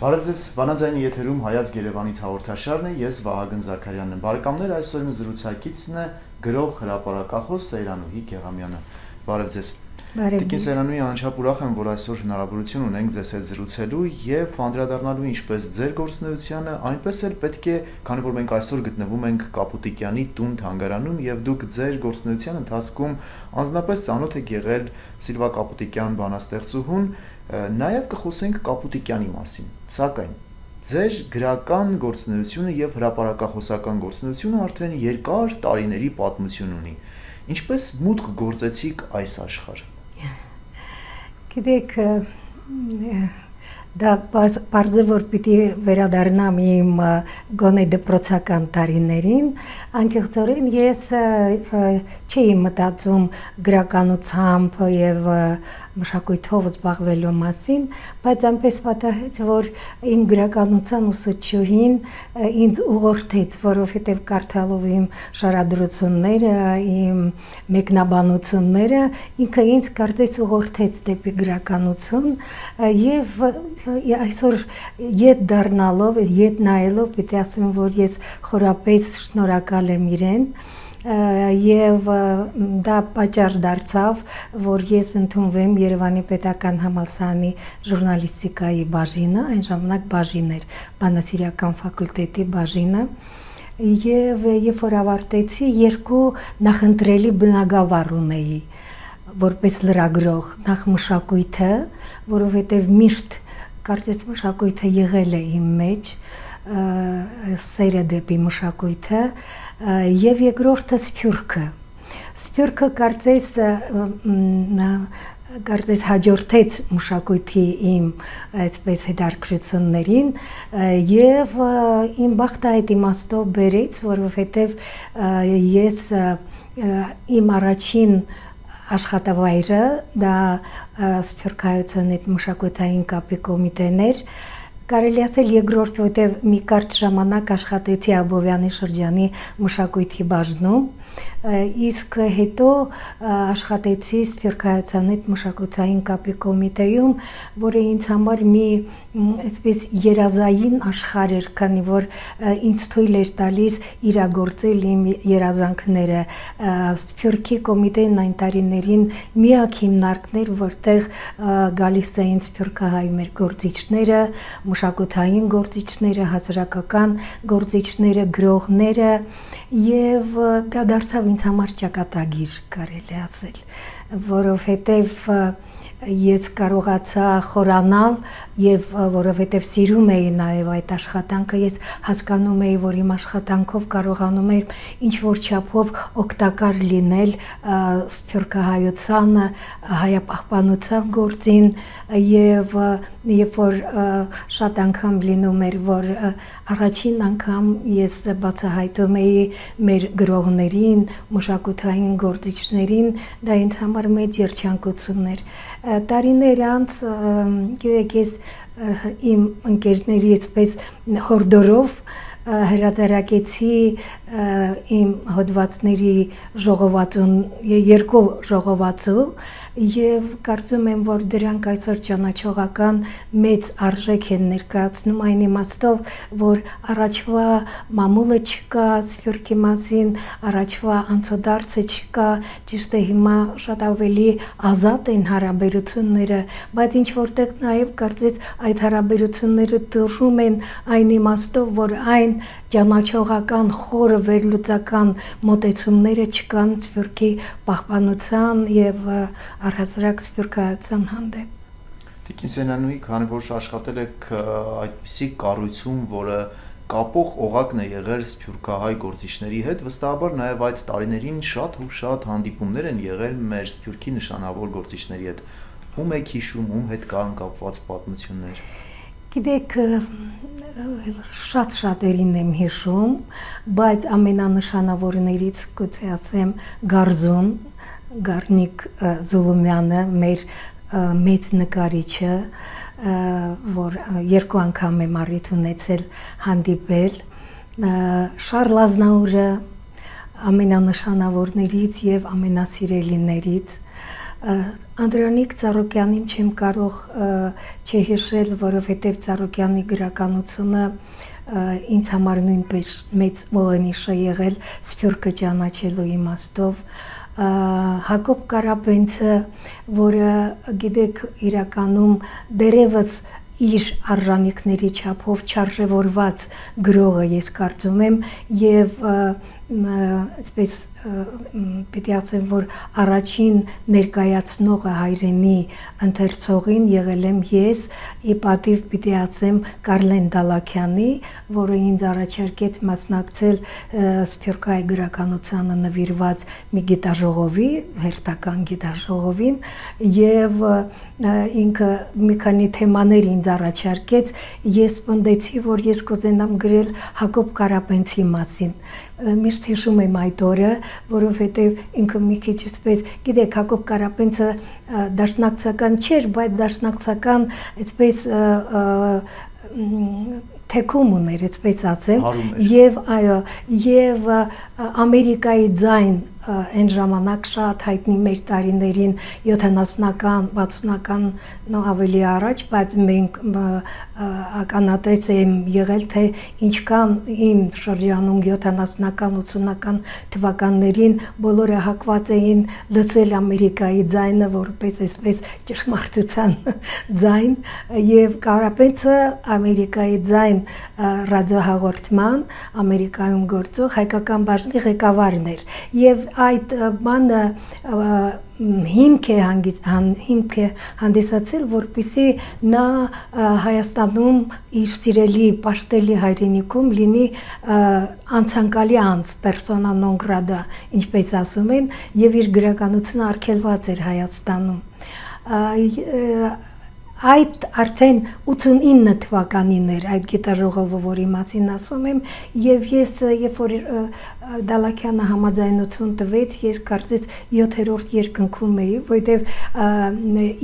Բարև ձեզ, Վանաձայնի եթերում Հայաց Երևանից հաղորդաշարն է, ես Վահագն Զաքարյանն եմ։ Բարեկամներ, այսօր իմ զրուցակիցն է գրող հրապարակախոս Սեյրանուհի Գեղամյանը։ Բարև ձեզ։ Տիկին Սեյրանուհի, անչափ ուրախ եմ, որ այսօր հնարավորություն ունենք ձեզ հետ զրուցելու եւ անդրադառնալու ինչպես ձեր գործունեությանը, այնպես էլ պետք է, քանի որ մենք այսօր գտնվում ենք Կապուտիկյանի տուն թանգարանում եւ դուք ձեր գործունեության ընթացքում անձնապես ծանոթ եք եղել Սիլվա Կապուտիկյան բանաստեղծուհուն, նաեւ կխոսենք Կապուտիկյանի մասին, սակայն ձեր գրական գործունեությունը եւ հրապարակախոսական գործունեությունը արդեն երկար տարիների պատմություն ունի։ Ինչպես մուտք գործեցիք այս աշխարհ։ Գիտեք, դա բարձր որ պիտի վերադառնամ իմ գոնե դպրոցական տարիներին, անկեղծորեն ես չէի մտածում գրականությամբ եւ մշակույթով զբաղվելու մասին, բայց այնպես պատահեց, որ իմ գրականության ուսուցչուհին ինձ ուղղորդեց, որովհետև կարդալով իմ շարադրությունները, իմ մեկնաբանությունները, ինքը ինձ կարծես ուղղորդեց դեպի գրականություն եւ այսօր ետ դառնալով, ետ նայելով պիտի ասեմ, որ ես խորապես շնորհակալ եմ իրեն եւ դա պատճառ դարձավ, որ ես ընդունվեմ Երևանի Պետական Համալսարանի ժուրնալիստիկայի բաժինը, այն ժամանակ բաժին էր, բանասիրական ֆակուլտետի բաժինը, եւ երբ որ ավարտեցի, երկու նախընտրելի բնագավառ ունեի, որպես լրագրող, նախ մշակույթը, որովհետեւ միշտ կարծես մշակույթը եղել է իմ մեջ, սերը դեպի մշակույթը եւ երկրորդը սփյուռքը կարծես հաջորդեց մշակույթի իմ այսպես հետաքրքրություններին եւ իմ բախտը այդ իմաստով բերեց, որովհետեւ ես իմ առաջին աշխատավայրը դա սփյուռքայության հետ մշակութային կապի կոմիտեն էր, կարելի ասել երկրորդ, որտեղ մի կարճ ժամանակ աշխատեցի Աբովյանի շրջանի մշակույթի բաժնում, իսկ հետո աշխատեցի Սփյուռքայության հետ մշակութային կապի կոմիտեում, որը ինձ համար մի այսպես երազային աշխարհ էր, քանի որ ինձ թույլ էր տալիս իրագործել իմ երազանքները։ Սփյուռքի կոմիտեն այն տարիներին միակ հիմնարկն էր, որտեղ գալիս էին սփյուռքահայ մեր գործիչները, մշակութային գործիչները, հասարակական գործիչները, գրողները եւ դա դարձավ ինձ համար ճակատագիր, կարելի ասել, որովհետեւ ես կարողացա խորանալ եւ որովհետեւ սիրում էի նաեւ այդ աշխատանքը, ես հասկանում էի, որ իմ աշխատանքով կարողանում եմ ինչ որ չափով օգտակար լինել սփյուռքահայությանը, հայապահպանության գործին եւ երբ որ շատ անգամ լինում էր, որ առաջին անգամ ես բացահայտում էի մեր գրողներին, մշակութային գործիչներին, դա ինձ համար մեծ երջանկություն էր։ Տարիներ անց, գիտեք, ես իմ ընկերների այսպես հորդորով հրատարակեցի իմ հոդվածների ժողովածուն, երկու ժողովածու եւ կարծում եմ, որ դրանք այսօր ճանաչողական մեծ արժեք են ներկայացնում այն իմաստով, որ առաջվա մամուլը չկա սփյուռքի մասին, առաջվա անցուդարձը չկա, ճիշտ է հիմա շատ ավելի ազատ են հարաբերությունները, բայց ինչ որտեղ նաեւ կարծես այդ հարաբերությունները դրվում են այն իմաստով, որ այն ճանաչողական խորը վերլուծական մոտեցումները չկան սփյուռքի պահպանության եւ առհասարակ սփյուռքահայության հանդեպ։ Տիկին Սեյրանուհի, քանի որ աշխատել եք այդպիսի կառույցում, որը կապող օղակն է եղել սփյուռքահայ գործիչների հետ, վստահաբար նաեւ այդ տարիներին շատ ու շատ հանդիպումներ են եղել մեր սփյուռքի նշանավոր գործիչների հետ։ Ում եք հիշում, ում հետ կան կապված պատմություններ։ Գիտեք, շատ-շատերին եմ հիշում, բայց ամենանշանավորներից գուցե ասեմ Գարզուն, Գառնիկ Զուլումյանը, մեր մեծ նկարիչը, որ երկու անգամ եմ առիթ ունեցել հանդիպել, Շարլ Ազնաուրը ամենանշանավորներից եւ ամենասիրելիներից, Անդրանիկ Ծառուկյանին չեմ կարող չհիշել, որովհետև Ծառուկյանի գրականությունը ինձ համար նույնպես մեծ ողնիշ է եղել Սփյուռքը ճանաչելու իմաստով։ Հակոբ Կարապենցը, որը գիտեք իրականում դերևս իր արժանինքների չափով չարժևորված գրողը ես կարծում եմ եւ այսպես պիտի ասեմ, որ առաջին ներկայացնողը հայրենի ընթերցողին եղել եմ ես, ի պատիվ պիտի ասեմ Կարլեն Դալաքյանի, որը ինձ առաջարկեց մասնակցել Սփյուռքահայ գրականությանը նվիրված մի գիտաժողովի, հերթական գիտաժողովին, եւ ինքը մի քանի թեմաներ ինձ առաջարկեց, ես պնդեցի, որ ես կուզենամ գրել Հակոբ Կարապենցի մասին։ Միշտ հիշում եմ այդ օրը, որովհետև ինքը մի քիչ այսպես, գիտեք, Հակոբ Կարապենցը դաշնակցական չէր, բայց դաշնակցական այսպես թեկում ուներ, այսպես ասեմ, եւ այո, եւ Ամերիկայի ձայն այն ժամանակ շատ հայտնի մեր տարիներին 70-ական, 60-ական ավելի առաջ, բայց մենք ականատես եմ եղել, թե ինչքան իմ շրջանում 70-ական, 80-ական թվականներին բոլորը հակված էին լսել Ամերիկայի ձայնը, որպես այսպես ճշմարտության ձայն, եւ Կարապենցը Ամերիկայի ձայն ռադիոհաղորդման Ամերիկայում գործող հայկական բաժնի ղեկավարն էր, եւ այդ բանը հիմք է հանդիսացել, որպեսզի նա Հայաստանում իր սիրելի պաշտելի հայրենիքում լինի անցանկալի անձ, persona non grata, ինչպես ասում են, եւ իր գրականությունը արգելված էր Հայաստանում։ Այդ արդեն 89 թվականին էր այդ գիտաժողովը, որի մասին ասում եմ, եւ ես երբ որ Դալաքյանը համաձայնություն տվեց, ես կարծես 7-րդ երկնքում էի, որովհետեւ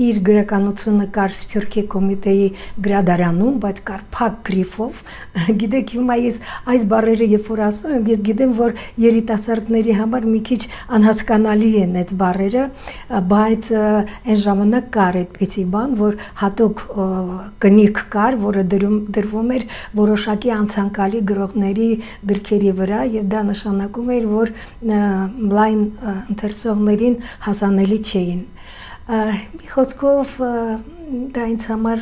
իր գրականությունը կար Սփյուռքի կոմիտեի գրադարանում, բայց կար փակ գրիֆով։ Գիտեք, հիմա ես այս բառերը երբ որ ասում եմ, ես գիտեմ, որ երիտասարդների համար մի քիչ անհասկանալի են այդ բառերը, բայց այն ժամանակ կար այդպիսի բան, որ հատուկ կնիկ կար, որը դրվում էր որոշակի անցանկալի գրողների գրքերի վրա, եւ դա նշանակում էր, որ լայն ընթերցողներին հասանելի չէին։ Մի խոսքով դա ինձ համար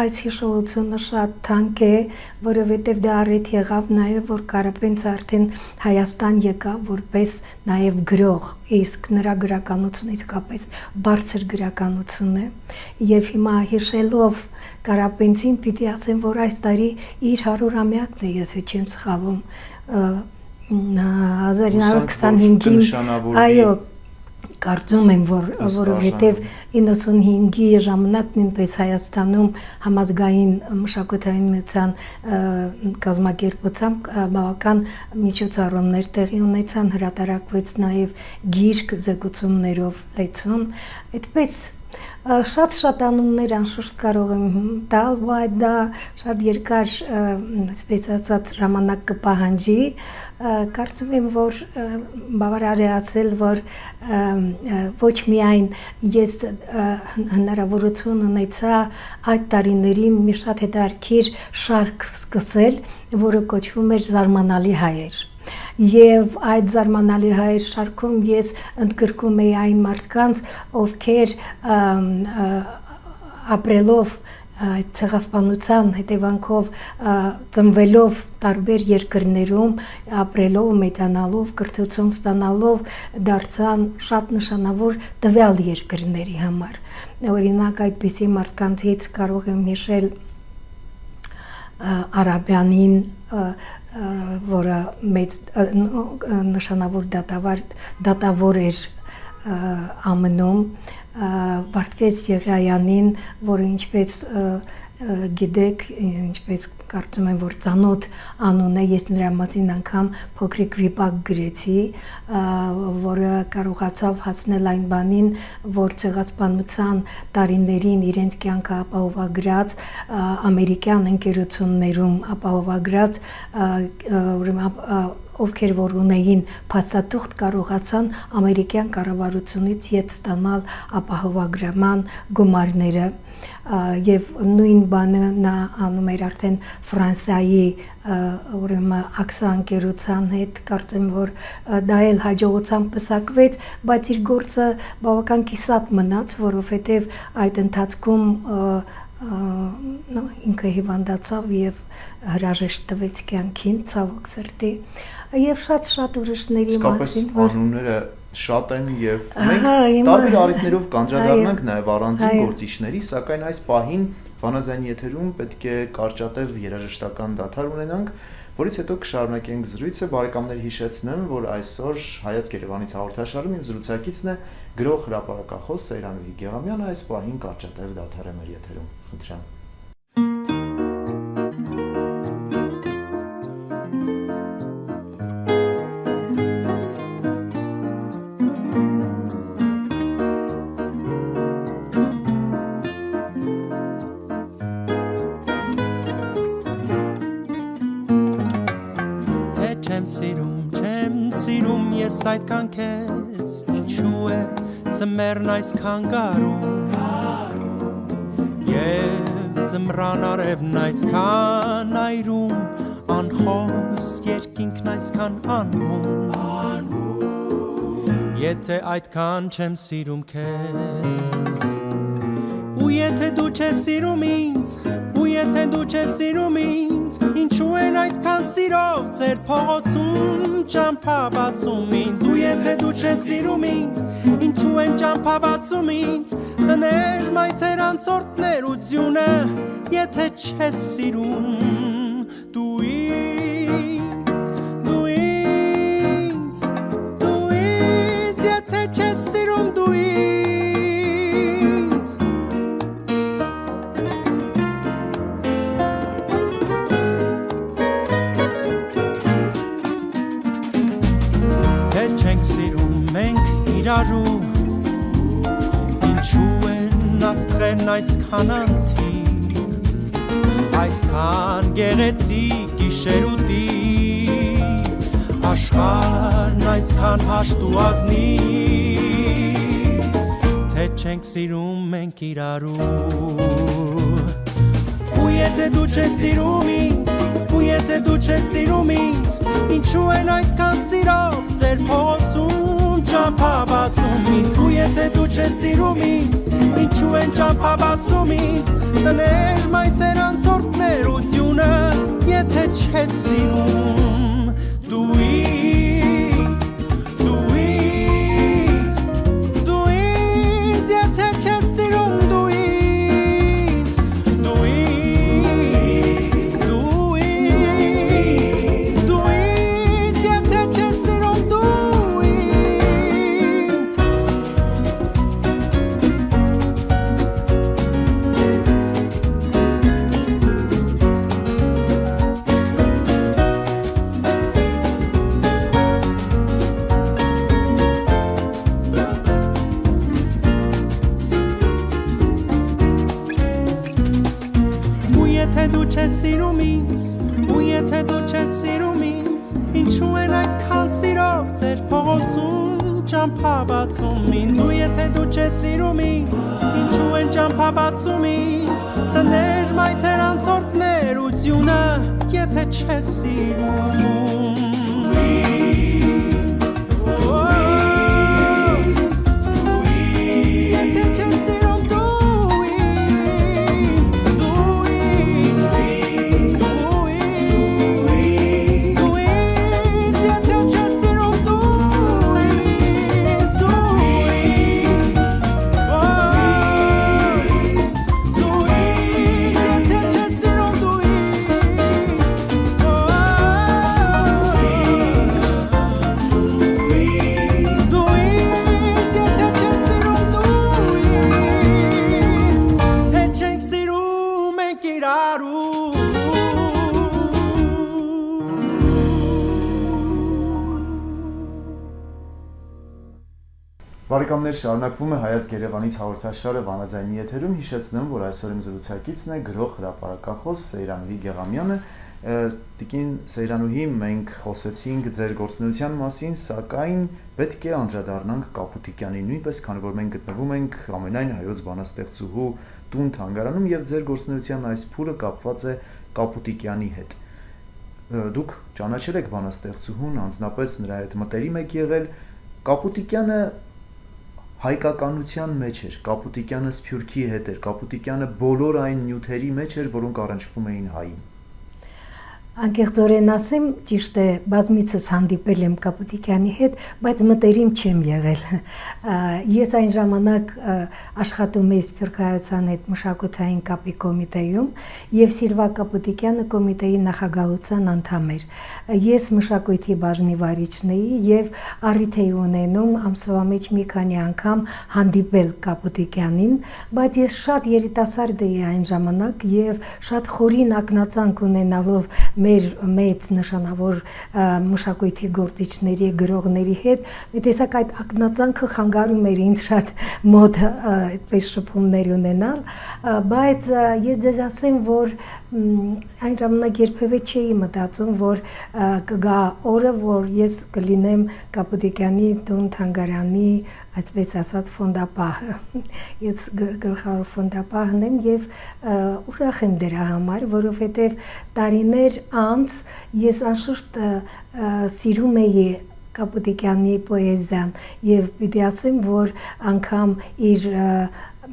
այս հիշողությունը շատ թանկ է, որովհետև դա առիթ եղավ նաև, որ Կարապենցը արդեն Հայաստան եկավ որպես նաև գրող, իսկ նրա գրականությունը իսկապես բարձր գրականություն է, եւ հիմա հիշելով Կարապենցին պիտի ասեմ, որ այս տարի իր 100-ամյակն է, եթե չեմ սխալվում, 1925-ին, այո, կարծում եմ, որովհետև 95-ի ժամանակ նույնպես Հայաստանում համազգային մշակութային միության կազմակերպությամբ բավական միջոցառումներ տեղի ունեցան, հրատարակվեց նաև գիրք զեկուցումներով լեցուն, այդպես շատ անուններ անշուշտ կարող եմ տալ, բայց դա շատ երկար, այսպես ասած, ժամանակ կպահանջի, կարծում եմ, որ բավարար է ասել, որ ոչ միայն ես հնարավորություն ունեցա այդ տարիներին մի շատ հետաքրքիր շարք սկսել, որը կոչվում էր «Զարմանալի հայեր»։ Եվ այդ զարմանալի հայեր շարքում ես ընդգրկում էի այն մարդկանց, ովքեր ապրելով ցեղասպանության հետևանքով ծնվելով տարբեր երկրներում, ապրելով, մեծանալով, կրթություն ստանալով դարձան շատ նշանավոր տվյալ երկրների համար։ Օրինակ այդպիսի մարդկանցից կարող եմ հիշել Արաբյանին, որը մեծ նշանավոր դատավոր էր ԱՄՆ-ում, Վարդգես Եղիայանին, որը ինչպես գիտեք, ինչպես կարծում եմ, որ ծանոթ անուն է, ես նրա մասին անգամ փոքրիկ վիպակ գրեցի, որը կարողացավ հասնել այն բանին, որ ցեղասպանության տարիներին իրենց կյանքը ապահովագրած ամերիկյան ընկերություններում ապահովագրած ովքեր որ ունեին փաստաթուղթ կարողացան ամերիկյան կառավարությունից յետ ստանալ ապահովագրման գումարները եւ նույն բանը նա անում էր արդեն Ֆրանսիայի ուրեմն աքսա ընկերության հետ կարծեմ որ դա էլ հաջողությամբ պսակվեց բայց իր գործը բավական կիսատ մնաց որովհետեւ այդ ընթացքում ինքը հիվանդացավ եւ հրաժեշտ տվեց կյանքին ցավոք սրտի եւ շատ ուրիշների մասին որ անունները շատ են եւ մենք տարբեր առիթներով կանդրադառնանք նաեւ առանձին գործիչների, սակայն այս պահին Վանաձայնի եթերում պետք է կարճատև երաժշտական դադար ունենանք, որից հետո կշարունակենք զրույցը։ Բարեկամներ հիշեցնեմ, որ այսօր Հայացք Երևանից հաղորդաշարում իմ զրուցակիցն է գրող հրապարակախոս Սեյրանուհի Գեղամյանը, այս պահին կարճատև դադար է մեր եթերում։ Խնդրեմ։ Չեմ սիրում ես այդքան քեզ ինչու է ծմերն այսքան գարուն եւ ծմրան արևն այսքան այրում անխոս երկինքն այսքան անհուն եթե այդքան չեմ սիրում քեզ ու եթե դու չես սիրում ինձ ու եթե դու չես սիրում ինձ ինչու են այդքան սիրով ձեր փողոցում ճամփաբացում ինձ ու եթե դու չես սիրում ինձ ինչու են ճամփաբացում ինձ տներ մայթեր անցորդներ ու ձյունը եթե չես սիրում դու ինձ եթե չես սիրում դու իրարու ինչու են աստղերն այսքան անթիվ այսքան գեղեցիկ գիշերուտի աշխարհն այսքան հաշտ ու ազնիվ թե չենք սիրում մենք իրարու ու եթե դու չես սիրում ինձ ու եթե դու չես սիրում ինձ ինչու են այդքան սիրով ձեր փողոցում ճամփաբացում ինձ ու եթե դու չես սիրում ինձ ինչու են ճամփաբացում ինձ տներ մայթեր անցորդներ ու ձյունը եթե չես սիրում դու ինձ եթե չես սիրում դու սիրում ինձ ու եթե դու չես սիրում ինձ ինչու են այդքան սիրով ձեր փողոցում ճամփաբացում ինձ ու եթե դու չես սիրում ինձ ինչու են ճամփաբացում ինձ տներ մայթեր անցորդներ ու ձյունը եթե չես սիրում Բարեկամներ, շարունակվում է Հայաց Երևանից հաղորդաշարը Վանաձայնի եթերում, հիշեցնեմ, որ այսօր իմ զրուցակիցն է գրող հրապարակախոս Սեյրանուհի Գեղամյանը։ Տիկին Սեյրանուհի, մենք խոսեցինք ձեր գործունեության մասին, սակայն պետք է անդրադառնանք Կապուտիկյանին նույնպես, քանի որ մենք գտնվում ենք ամենայն հայոց բանաստեղծուհու տուն-թանգարանում եւ ձեր գործունեության այս փուլը կապված է Կապուտիկյանի հետ։ Դուք ճանաչել եք բանաստեղծուհուն, անձնապես նրա հետ մտերիմ եք եղել։ Կապուտիկյանը հայկականության մեջ էր, Կապուտիկյանը Սփյուռքի հետ էր, Կապուտիկյանը բոլոր այն նյութերի մեջ էր, որոնք առնչվում էին հային։ Անկեղծորեն ասեմ, ճիշտ է, բազմիցս հանդիպել եմ Կապուտիկյանի հետ, բայց մտերիմ չեմ եղել։ Ես այն ժամանակ աշխատում էի Սփյուռքահայության հետ մշակութային կապի կոմիտեում եւ Սիլվա Կապուտիկյանը կոմիտեի նախագահության անդամ էր։ Ես մշակույթի բաժնի վարիչն էի եւ առիթ էի ունենում ամսվա մեջ մի քանի անգամ հանդիպել Կապուտիկյանին, բայց ես շատ երիտասարդ էի այն ժամանակ եւ շատ խորին ակնածանք ունենալով մեր մեծ նշանավոր մշակույթի գործիչների, գրողների հետ, մի տեսակ այդ ակնածանքը խանգարում էր ինձ շատ մոտ այդպես շփումներ ունենալ, բայց ես ձեզ ասեմ, որ այն ժամանակ երբևէ չէի մտածում, որ կգա օրը, որ ես կլինեմ Կապուտիկյանի տուն-թանգարանի, այսպես ասած, ֆոնդապահը։ Ես գլխավոր ֆոնդապահն եմ եւ ուրախ եմ դրա համար, որովհետեւ տարիներ անց ես անշուշտ սիրում էի Կապուտիկյանի պոեզիան եւ պիտի ասեմ, որ անգամ իր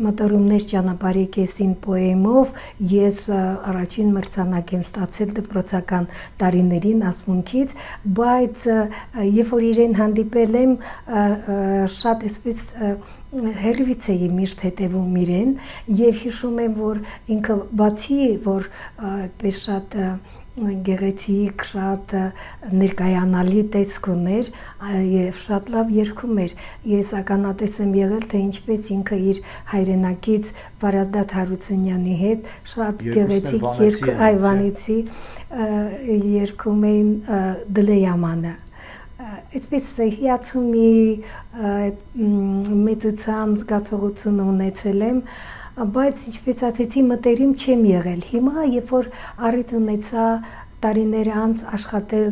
մտորումներ ճանապարհի կեսին պոեմով ես առաջին մրցանակ եմ ստացել դպրոցական տարիներին ասմունքից, բայց երբ որ իրեն հանդիպել եմ, շատ այսպես հերվից էի միշտ հետևում իրեն եւ հիշում եմ, որ ինքը բացի որ այդպես շատ գեղեցիկ, շատ ներկայանալի տեսք ուներ եւ շատ լավ երգում էր։ Ես ականատես եմ եղել, թե ինչպես ինքը իր հայրենակից Վարազդատ Հարությունյանի հետ շատ գեղեցիկ հայվանիցի երգում էին Դլեյամանը։ Այսպես հիացումի մեծության զգացողություն ունեցել եմ, բայց ինչպես ասեցի, մտերիմ չեմ եղել։ Հիմա, երբ որ առիթ ունեցա տարիներ անց աշխատել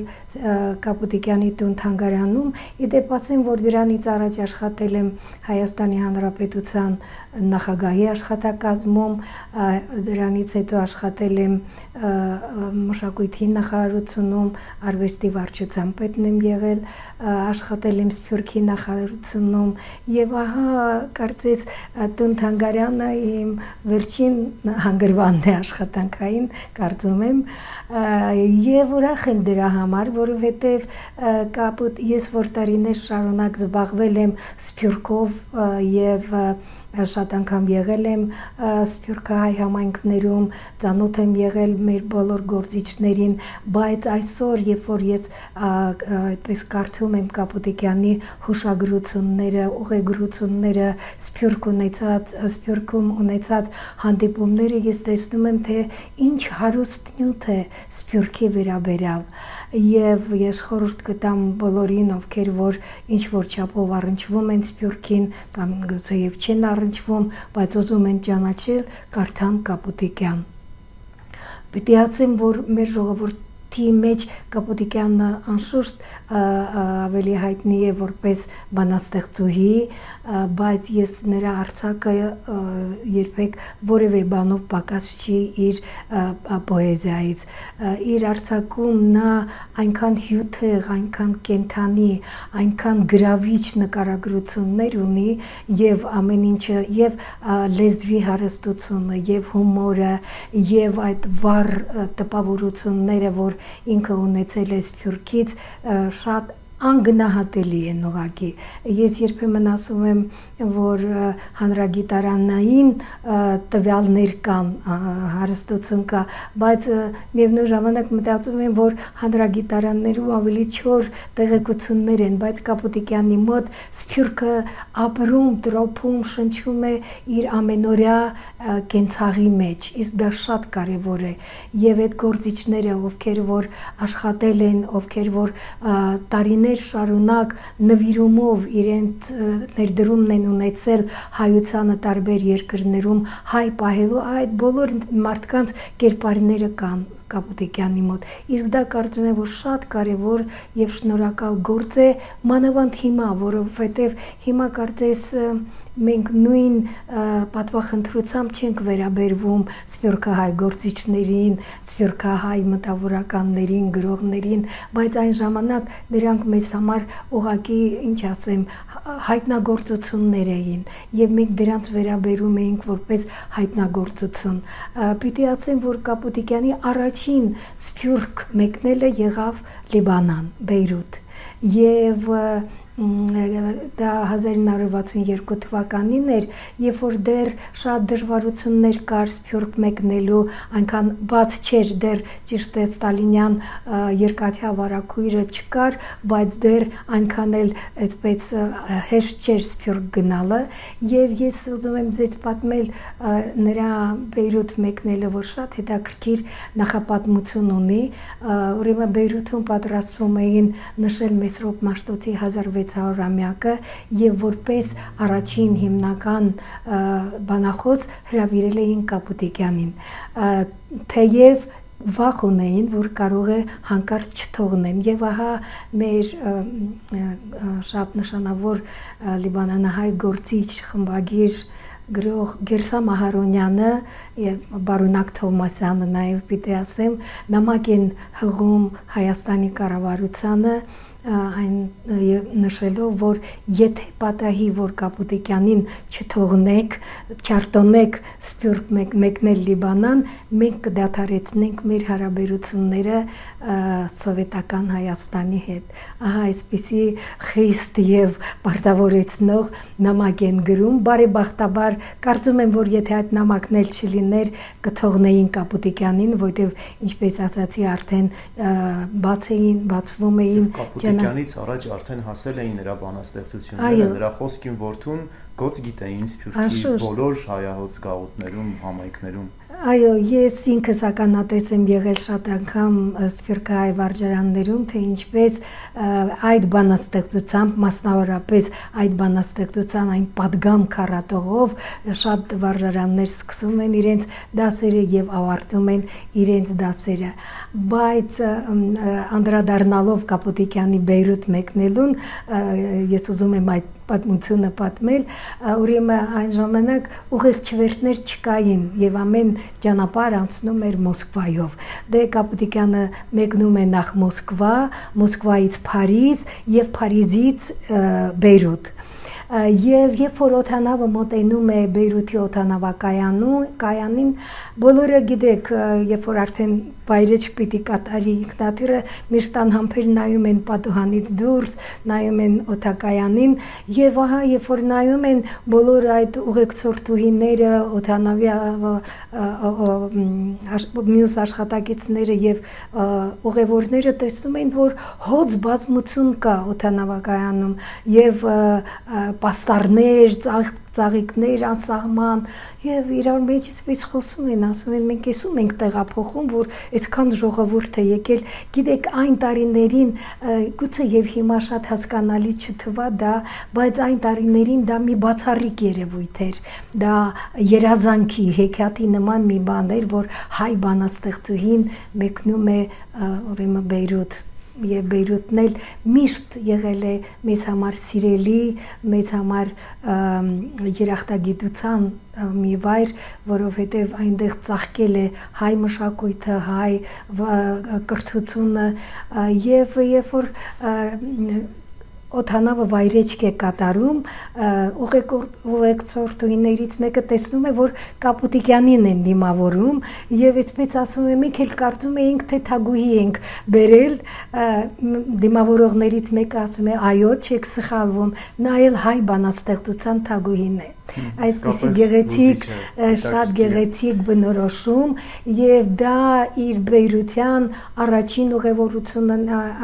Կապուտիկյանի տուն-թանգարանում, իդեպ ասեմ, որ դրանից առաջ աշխատել եմ Հայաստանի Հանրապետության նախագահի աշխատակազմում, դրանից հետո աշխատել եմ մշակույթի նախարարությունում, արվեստի վարչության պետն եմ եղել, աշխատել եմ Սփյուռքի նախարարությունում եւ ահա կարծես տուն-թանգարանը իմ վերջին հանգրվանն է աշխատանքային, կարծում եմ, եւ ուրախ եմ դրա համար, որովհետեւ ես որ տարիներ շարունակ զբաղվել եմ Սփյուռքով եւ շատ անգամ եղել եմ Սփյուռքահայ համայնքներում, ծանոթ եմ եղել մեր բոլոր գործիչներին, բայց այսօր, երբ որ ես այդպես կարդում եմ Կապուտիկյանի հուշագրությունները, ուղեգրությունները, Սփյուռքում ունեցած հանդիպումները, ես տեսնում եմ, թե ինչ հարուստ նյութ է Սփյուռքի վերաբերյալ եւ ես խորհուրդ կտամ բոլորին, ովքեր որ ինչ որ չափով առնչվում են Սփյուռքին կամ գուցեև չեն առնչվում, բայց ուզում են ճանաչել, կարդան Կապուտիկյան։ Պիտի ասեմ, որ մեր ժողովրդի մեջ Կապուտիկյանը անշուշտ ավելի հայտնի է որպես բանաստեղծուհի, բայց ես նրա արձակը երբեք որևէ բանով պակաս չի իր պոեզիայից։ Իր արձակում նա այնքան հյութեղ, այնքան կենթանի, այնքան գրավիչ նկարագրություններ ունի եւ ամեն ինչը, եւ լեզվի հարստությունը, եւ հումորը, եւ այդ վառ տպավորությունները, որ ինքը ունեցել է Սփյուռքից, շատ անգնահատելի են ուղղակի։ Ես երբեմն ասում եմ, որ հանրագիտարանային տվյալներ կան, հարստություն կա, բայց միևնույն ժամանակ մտածում եմ, որ հանրագիտարաններում ավելի չոր տեղեկություններ են, բայց Կապուտիկյանի մոտ Սփյուռքը ապրում, տրոփում, շնչում է իր ամենօրյա կենցաղի մեջ, իսկ դա շատ կարևոր է։ Եվ այդ գործիչները, ովքեր որ աշխատել են, ովքեր որ տարիներ տարիներ շարունակ նվիրումով իրենց ներդրումն են ունեցել հայությանը տարբեր երկրներում հայ պահելու, այդ բոլոր մարդկանց կերպարները կան Կապուտիկյանի մոտ։ Իսկ դա կարծում եմ, որ շատ կարևոր եւ շնորհակալ գործ է, մանավանդ հիմա, որովհետեւ հիմա կարծես մենք նույն պատվախնդրությամբ չենք վերաբերվում սփյուռքահայ գործիչներին, սփյուռքահայ մտավորականներին, գրողներին, բայց այն ժամանակ դրանք մեզ համար ուղղակի, ինչ ասեմ, հայտնագործություններ էին եւ մենք դրանց վերաբերում էինք որպես հայտնագործություն։ Պիտի ասեմ, որ Կապուտիկյանի առաջին սփյուռք մեկնելը եղավ Լիբանան, Բեյրութ, եւ դա 1962 թվականին էր, երբ որ դեռ շատ դժվարություններ կար սփյուռք մեկնելու, այնքան բաց չէր, դեռ ճիշտ է Ստալինյան երկաթյա վարակույրը չկար, բայց դեռ այնքան էլ այդպես հեշտ չէր սփյուռք գնալը, եւ ես ուզում եմ ձեզ պատմել նրա Բեյրութ մեկնելը, որ շատ հետաքրքիր նախապատմություն ունի, ուրեմն Բեյրութում պատրաստվում էին նշել Մեսրոպ Մաշտոցի 1600-ամյակը եւ որպես առաջին հիմնական բանախոս հրավիրել էին Կապուտիկյանին, թեև վախ ունեին, որ կարող է հանկարծ չթողնեն եւ ահա մեր շատ նշանավոր լիբանանահայ գործիչ խմբագիր գրող Գերսամ Ահարոնյանը եւ Բարունակ Թովմասյանը նաեւ պիտի ասեմ նամակ են հղում Հայաստանի կառավարությանը այն նշելով, որ եթե պատահի, որ Կապուտիկյանին չթողնեք, չարտոնեք սփյուռք մեկնել Լիբանան, մենք կդադարեցնենք մեր հարաբերությունները սովետական Հայաստանի հետ։ Ահա այսպիսի խիստ եւ պարտավորեցնող նամակ են գրում, բարեբախտաբար կարծում եմ, որ եթե այդ նամակն էլ չլիներ, կթողնեին Կապուտիկյանին, որտեղ ինչպես ասացի, արդեն բացվում էին Կապուտիկյանից առաջ արդեն հասել էին նրա բանաստեղծությունները, նրա խոսքին որդուն գոց գիտեին սփյուռքի բոլոր հայահոց գաղութներում, համայնքներում։ Այո, ես ինքս ականատես եմ եղել շատ անգամ սփյուռքահայ վարժարաններում, թե ինչպես այդ բանաստեղծությամբ, մասնավորապես այդ բանաստեղծության այն պատգամ քառատողով շատ վարժարաններ սկսում են իրենց դասերը եւ ավարտում են իրենց դասերը։ Բայց անդրադառնալով Կապուտիկյանի Բեյրութ մեկնելուն, ես ուզում եմ այդ պատմությունը պատմել, ուրեմն այն ժամանակ ուղիղ չվերթներ չկային եւ ամեն ճանապարհ անցնում էր Մոսկվայով։ Դե Կապուտիկյանը մեկնում է նախ Մոսկվա, Մոսկվայից Փարիզ եւ Փարիզից Բեյրութ։ Եվ երբ որ օդանավը մոտենում է Բեյրութի օդանավակայանին, բոլորը գիտեք, երբ որ արդեն վայրեջք պիտի կատարի ինքնաթիռը, միշտ անհամբեր նայում են պատուհանից դուրս, նայում են օդակայանին, եւ ահա երբ որ նայում են բոլոր այդ ուղեկցորդուհիները, օդանավի մյուս աշխատակիցները եւ ուղևորները տեսնում են, որ հոծ բազմություն կա օդանավակայանում եւ պաստառներ, ծաղիկներ անսահման եւ իրար մեջ իսպես խոսում են, ասում են մենք էսում ենք տեղափոխում, որ այսքան ժողովուրդ է եկել, գիտեք այն տարիներին գուցե եւ հիմա շատ հասկանալի չթվա դա, բայց այն տարիներին դա մի բացառիկ երևույթ էր, դա երազանքի հեքիաթի նման մի բան էր, որ հայ բանաստեղծուհին մեկնում է ուրեմն Բեյրութ եւ Բեյրութն էլ միշտ եղել է մեզ համար սիրելի, մեզ համար երախտագիտության մի վայր, որովհետեւ այնտեղ ծաղկել է հայ մշակույթը, հայ կրթությունը եւ երբ որ օդանավը վայրեջք է կատարում, ուղեկցորդուհիներից մեկը տեսնում է, որ Կապուտիկյանին են դիմավորում եւ այսպես ասում է, մենք էլ կարծում էինք, թե թագուհի ենք բերել, դիմավորողներից մեկը ասում է, այո, չեք սխալվում, նա էլ հայ բանաստեղծության թագուհին է։ Այսպիսի գեղեցիկ, շատ գեղեցիկ բնորոշում եւ դա իր Բեյրության առաջին ուղևորությունը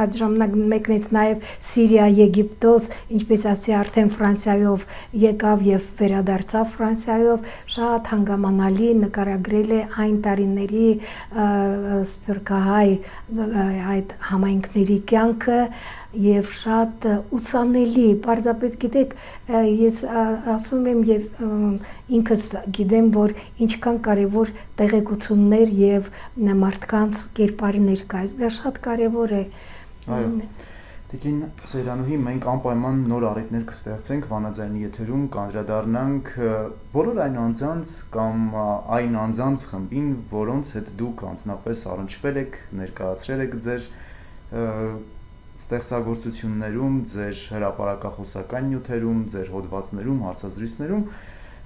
այդ ժամանակ մեկնեց նաեւ Սիրիա Եգիպտոս, ինչպես ասի արդեն Ֆրանսիայով եկավ եւ վերադարձավ Ֆրանսիայով, շատ հանգամանալի նկարագրել է այն տարիների սփյուռքահայ այդ համայնքների կյանքը եւ շատ ուսանելի, պարզապես գիտեք, ես ասում եմ եւ ինքս գիտեմ, որ ինչքան կարեւոր տեղեկություններ եւ մարդկանց կերպարի ներկայացնել, դա շատ կարեւոր է։ Այո։ Տիկին Սեյրանուհի, մենք անպայման նոր առիթներ կստեղծենք Վանաձայնի եթերում, կանդրադառնանք բոլոր այն անձանց կամ այն անձանց խմբին, որոնց հետ դուք անձնապես առնչվել եք, ներկայացրել եք ձեր ստեղծագործություններում, ձեր հրապարակախոսական նյութերում, ձեր հոդվածներում, հարցազրույցներում,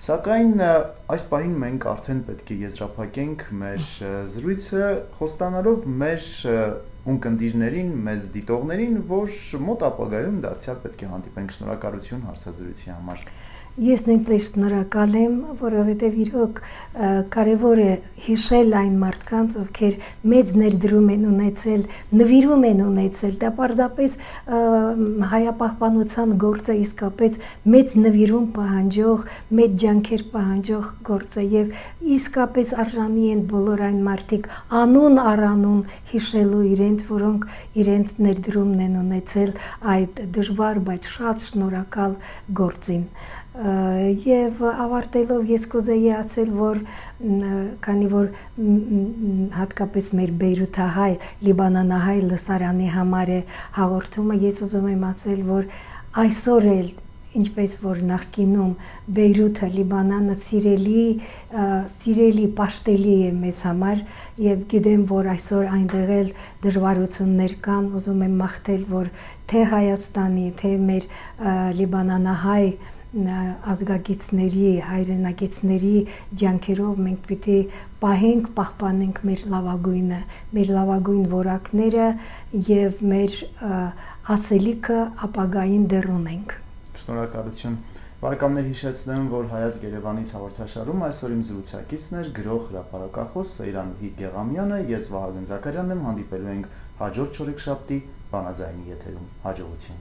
սակայն այս պահին մենք արդեն պետք է եզրափակենք մեր զրույցը խոստանալով մեր ունկնդիրներին, մեզ դիտողներին, որ մոտ ապագայում դարձյալ պետք է հանդիպենք։ Շնորհակալություն հարցազրույցի համար։ Ես նույնպես շնորհակալ եմ, որովհետև իրոք կարևոր է հիշել այն մարդկանց, ովքեր մեծ ներդրում են ունեցել, նվիրում են ունեցել, դա պարզապես հայապահպանության գործը իսկապես մեծ նվիրում պահանջող, մեծ ջանքեր պահանջող գործ է եւ իսկապես արժանի են բոլոր այն մարդիկ անուն առանուն հիշելու իրենց, որոնք իրենց ներդրումն են ունեցել այդ դժվար, բայց շատ շնորհակալ գործին։ Եվ ավարտելով ես կուզեի ասել, որ քանի որ հատկապես մեր բեյրութահայ, լիբանանահայ լսարանի համար է հաղորդումը, ես ուզում եմ ասել, որ այսօր էլ ինչպես որ նախկինում Բեյրութը, Լիբանանը սիրելի պաշտելի է մեզ համար եւ գիտեմ, որ այսօր այնտեղ էլ դժվարություններ կան, ուզում եմ մաղթել, որ թե Հայաստանի, թե մեր լիբանանահայ ազգագիծների, հայրենակիցների ջանքերով մենք պիտի պահենք, պահպանենք մեր լավագույնը, մեր լավագույն որակները եւ մեր ասելիքը ապագային դեռ ունենք։ Շնորհակալություն։ Բարեկամներ, հիշեցնեմ, որ Հայաց Երևանից հաղորդաշարում այսօր իմ զրուցակիցն էր գրող հրապարակախոս Սեյրանուհի Գեղամյանը, ես Վահագն Զաքարյանն եմ, հանդիպելու ենք հաջորդ չորեքշաբթի Վանաձայնի եթերում։ Հաջողություն։